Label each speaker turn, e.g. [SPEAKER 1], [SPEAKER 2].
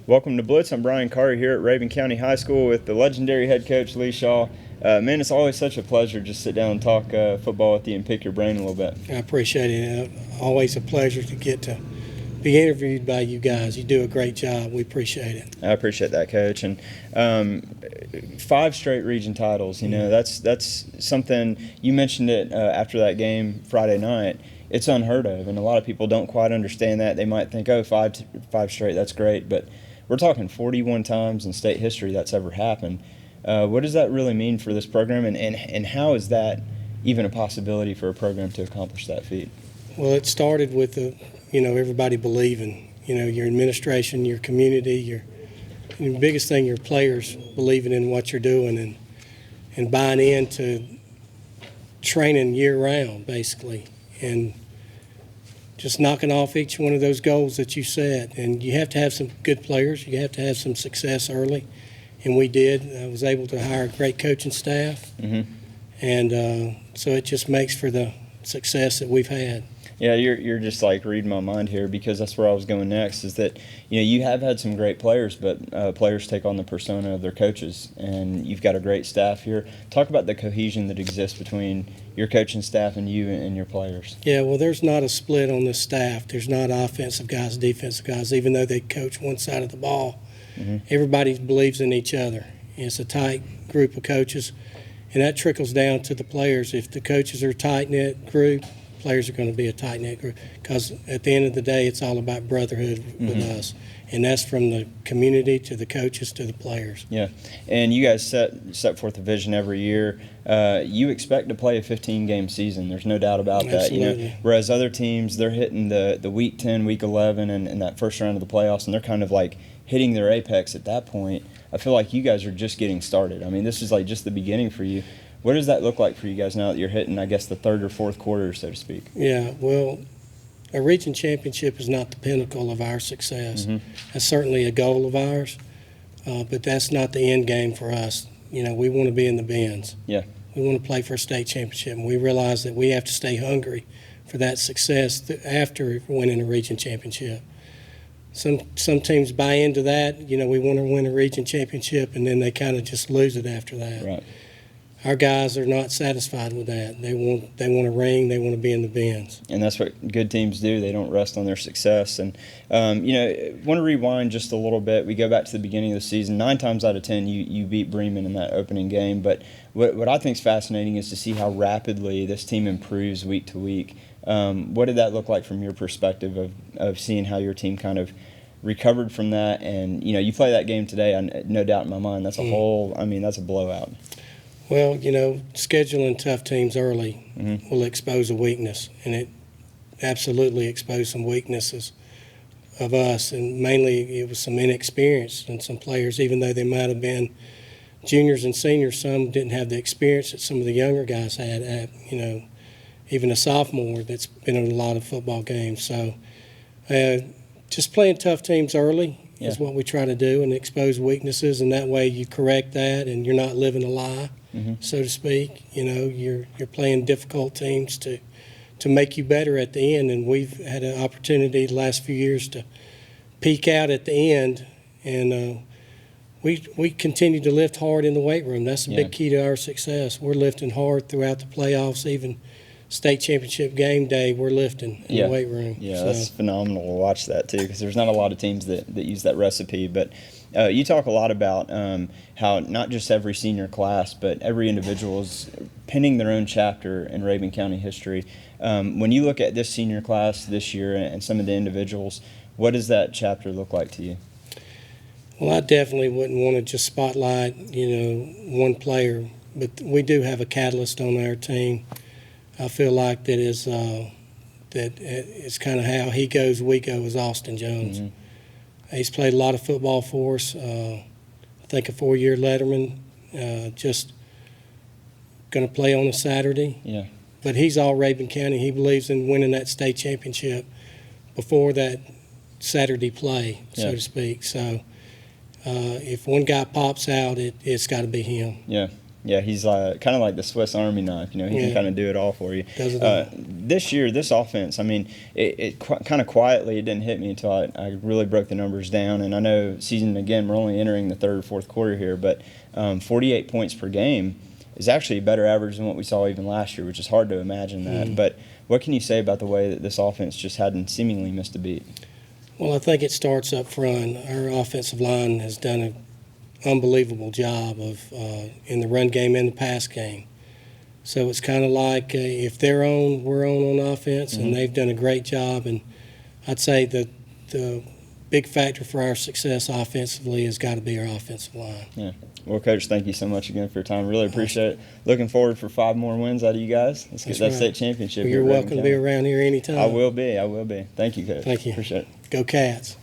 [SPEAKER 1] Welcome to Blitz. I'm Brian Carter here at Rabun County High School with the legendary head coach Lee Shaw. Man, it's always such a pleasure just sit down and talk football with you and pick your brain a little bit.
[SPEAKER 2] I appreciate it. Always a pleasure to get to be interviewed by you guys. You do a great job. We appreciate it.
[SPEAKER 1] I appreciate that, Coach. And 5 straight region titles. You know, that's something you mentioned it after that game Friday night. It's unheard of, and a lot of people don't quite understand that. They might think, oh, five straight, that's great, but we're talking 41 times in state history that's ever happened. What does that really mean for this program, and how is that even a possibility for a program to accomplish that feat?
[SPEAKER 2] Well, it started with everybody believing. Your administration, your community, the biggest thing, your players believing in what you're doing and buying into training year round, basically, and just knocking off each one of those goals that you set. And you have to have some good players. You have to have some success early, and we did. I was able to hire a great coaching staff, and so it just makes for the success that we've had.
[SPEAKER 1] Yeah, you're just like reading my mind here, because that's where I was going next, is that you have had some great players, but players take on the persona of their coaches, and you've got a great staff here. Talk about the cohesion that exists between your coaching staff and you and your players.
[SPEAKER 2] Yeah, well, there's not a split on this staff. There's not offensive guys, defensive guys, even though they coach one side of the ball. Everybody believes in each other. It's a tight group of coaches, and that trickles down to the players. If the coaches are a tight-knit group, players are going to be a tight-knit group, because at the end of the day, it's all about brotherhood with us, and that's from the community to the coaches to the players.
[SPEAKER 1] Yeah, and you guys set forth a vision every year. You expect to play a 15-game season. There's no doubt about that.
[SPEAKER 2] Absolutely.
[SPEAKER 1] Whereas other teams, they're hitting the Week 10, Week 11, and that first round of the playoffs, and they're kind of like hitting their apex at that point. I feel like you guys are just getting started. I mean, this is like just the beginning for you. What does that look like for you guys now that you're hitting, I guess, the third or fourth quarter, so to speak?
[SPEAKER 2] Yeah, well, a region championship is not the pinnacle of our success. That's certainly a goal of ours, but that's not the end game for us. We want to be in the bins.
[SPEAKER 1] Yeah.
[SPEAKER 2] We want to play for a state championship, and we realize that we have to stay hungry for that success after winning a region championship. Some teams buy into that. We want to win a region championship, and then they kind of just lose it after that.
[SPEAKER 1] Right.
[SPEAKER 2] Our guys are not satisfied with that. They want a ring. They want to be in the bins.
[SPEAKER 1] And that's what good teams do. They don't rest on their success. And, want to rewind just a little bit. We go back to the beginning of the season. 9 times out of 10, you beat Bremen in that opening game. But what I think is fascinating is to see how rapidly this team improves week to week. What did that look like from your perspective of seeing how your team kind of recovered from that? And, you play that game today, no doubt in my mind. That's that's a blowout.
[SPEAKER 2] Well, scheduling tough teams early will expose a weakness, and it absolutely exposed some weaknesses of us, and mainly it was some inexperience in some players, even though they might have been juniors and seniors. Some didn't have the experience that some of the younger guys had, even a sophomore that's been in a lot of football games. So just playing tough teams early is what we try to do, and expose weaknesses, and that way you correct that and you're not living a lie. So to speak. You're playing difficult teams to make you better at the end, and we've had an opportunity the last few years to peak out at the end, and we continue to lift hard in the weight room. That's the big key to our success. We're lifting hard throughout the playoffs, even state championship game day, we're lifting in the weight room.
[SPEAKER 1] Yeah, that's phenomenal to watch that too, because there's not a lot of teams that use that recipe. But you talk a lot about how not just every senior class, but every individual is penning their own chapter in Rabun County history. When you look at this senior class this year and some of the individuals, what does that chapter look like to you?
[SPEAKER 2] Well, I definitely wouldn't want to just spotlight, one player, but we do have a catalyst on our team. I feel like that is kind of how he goes, we go, is Austin Jones. He's played a lot of football for us. I think a 4-year letterman, just going to play on a Saturday.
[SPEAKER 1] Yeah.
[SPEAKER 2] But he's all Rabun County. He believes in winning that state championship before that Saturday play, so to speak. So if one guy pops out, it's got to be him.
[SPEAKER 1] Yeah. Yeah, he's kind of like the Swiss Army knife. He can kind of do it all for you.
[SPEAKER 2] Does it all.
[SPEAKER 1] This year, this offense, I mean, it kind of quietly, it didn't hit me until I really broke the numbers down. And I know season, again, we're only entering the third or fourth quarter here, but 48 points per game is actually a better average than what we saw even last year, which is hard to imagine that. But what can you say about the way that this offense just hadn't seemingly missed a beat?
[SPEAKER 2] Well, I think it starts up front. Our offensive line has done an unbelievable job of in the run game and the pass game. So it's kind of like if they're on, we're on offense, and they've done a great job. And I'd say the big factor for our success offensively has got to be our offensive line.
[SPEAKER 1] Yeah. Well, Coach, thank you so much again for your time. Really appreciate it. Looking forward for 5 more wins out of you guys. Let's get that state championship.
[SPEAKER 2] Well, you're welcome to be around here anytime.
[SPEAKER 1] I will be. Thank you, Coach.
[SPEAKER 2] Thank you.
[SPEAKER 1] Appreciate it.
[SPEAKER 2] Go Cats.